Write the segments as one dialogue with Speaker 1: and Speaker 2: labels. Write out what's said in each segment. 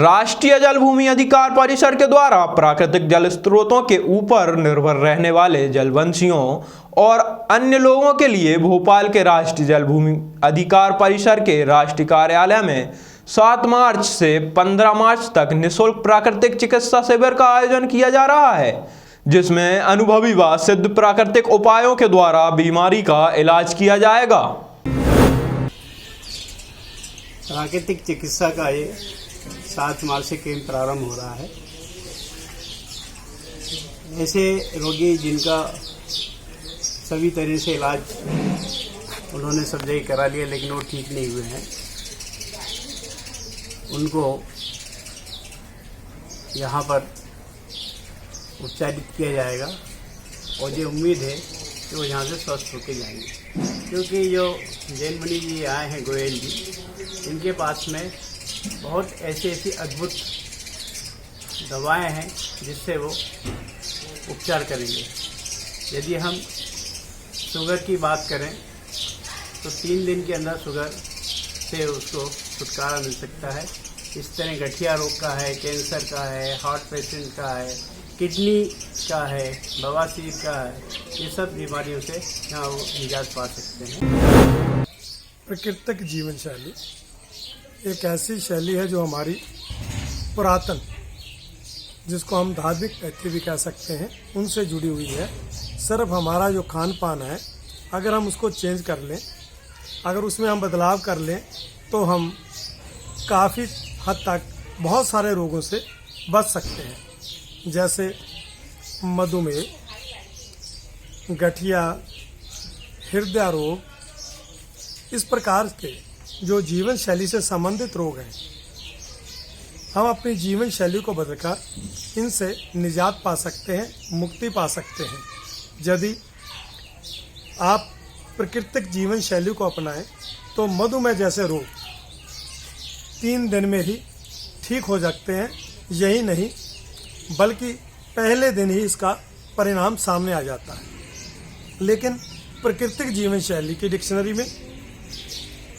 Speaker 1: राष्ट्रीय जल भूमि अधिकार परिषद के द्वारा प्राकृतिक जल स्रोतों के ऊपर निर्भर रहने वाले जलवंशियों और अन्य लोगों के लिए भोपाल के राष्ट्रीय जल भूमि अधिकार परिषद के राष्ट्रीय कार्यालय में 7 मार्च से 15 मार्च तक निःशुल्क प्राकृतिक चिकित्सा शिविर का आयोजन किया जा रहा है, जिसमें अनुभवी व सिद्ध प्राकृतिक उपायों के द्वारा बीमारी का इलाज किया जाएगा।
Speaker 2: प्राकृतिक चिकित्सा का ये 7 मार्च से कैंप प्रारंभ हो रहा है। ऐसे रोगी जिनका सभी तरह से इलाज उन्होंने सब जगह करा लिया लेकिन वो ठीक नहीं हुए हैं, उनको यहाँ पर उपचारित किया जाएगा और ये उम्मीद है कि वो यहाँ से स्वस्थ होकर जाएंगे। क्योंकि जो जैनमणि जी आए हैं, गोयल जी, इनके पास में बहुत ऐसी अद्भुत दवाएं हैं जिससे वो उपचार करेंगे। यदि हम शुगर की बात करें तो 3 दिन के अंदर शुगर से उसको छुटकारा मिल सकता है। इस तरह गठिया रोग का है, कैंसर का है, हार्ट पेशेंट का है, किडनी का है, बवासीर का है, ये सब बीमारियों से यहाँ वो निजात पा सकते हैं।
Speaker 3: प्राकृतिक जीवन शैली एक ऐसी शैली है जो हमारी पुरातन, जिसको हम धार्मिक पद्धति भी कह सकते हैं, उनसे जुड़ी हुई है। सिर्फ हमारा जो खान पान है, अगर हम उसको चेंज कर लें, अगर उसमें हम बदलाव कर लें तो हम काफ़ी हद तक बहुत सारे रोगों से बच सकते हैं, जैसे मधुमेह, गठिया, हृदय रोग, इस प्रकार के जो जीवन शैली से संबंधित रोग हैं, हम अपनी जीवन शैली को बदलकर इनसे निजात पा सकते हैं, मुक्ति पा सकते हैं। यदि आप प्राकृतिक जीवन शैली को अपनाएं तो मधुमेह जैसे रोग 3 दिन में ही ठीक हो सकते हैं। यही नहीं बल्कि पहले दिन ही इसका परिणाम सामने आ जाता है। लेकिन प्राकृतिक जीवन शैली की डिक्शनरी में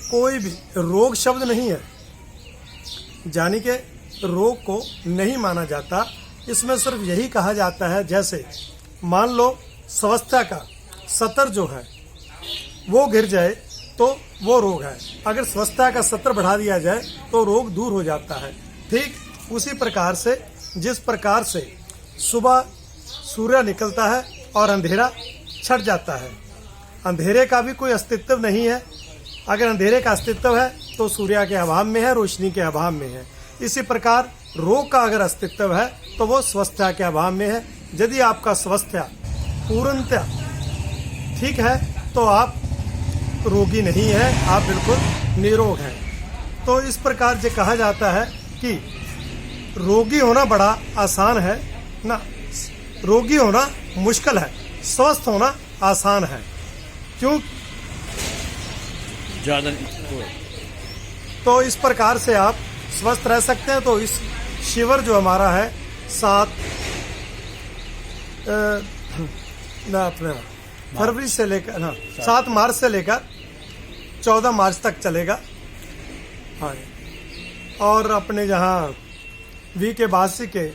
Speaker 3: कोई भी रोग शब्द नहीं है, यानी कि रोग को नहीं माना जाता। इसमें सिर्फ यही कहा जाता है, जैसे मान लो स्वास्थ्य का स्तर जो है वो गिर जाए तो वो रोग है, अगर स्वास्थ्य का स्तर बढ़ा दिया जाए तो रोग दूर हो जाता है। ठीक उसी प्रकार से जिस प्रकार से सुबह सूर्य निकलता है और अंधेरा छट जाता है, अंधेरे का भी कोई अस्तित्व नहीं है। अगर अंधेरे का अस्तित्व है तो सूर्य के अभाव में है, रोशनी के अभाव में है। इसी प्रकार रोग का अगर अस्तित्व है तो वो स्वास्थ्य के अभाव में है। यदि आपका स्वास्थ्य पूर्णतः ठीक है तो आप रोगी नहीं है, आप बिल्कुल निरोग हैं। तो इस प्रकार से कहा जाता है कि रोगी होना बड़ा आसान है ना, रोगी होना मुश्किल है, स्वस्थ होना आसान है। क्यों?
Speaker 4: ज़्यादा
Speaker 3: तो इस प्रकार से आप स्वस्थ रह सकते हैं। तो इस शिविर जो हमारा है 7 मार्च से लेकर 14 मार्च तक चलेगा। हाँ, और अपने जहाँ वी के बासी के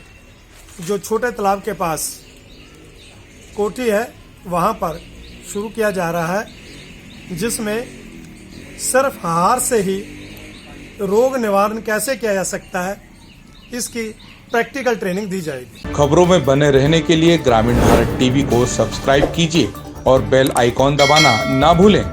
Speaker 3: जो छोटे तालाब के पास कोठी है वहाँ पर शुरू किया जा रहा है, जिसमें सिर्फ आहार से ही रोग निवारण कैसे किया जा सकता है इसकी प्रैक्टिकल ट्रेनिंग दी जाएगी।
Speaker 5: खबरों में बने रहने के लिए ग्रामीण भारत टीवी को सब्सक्राइब कीजिए और बेल आइकॉन दबाना ना भूलें।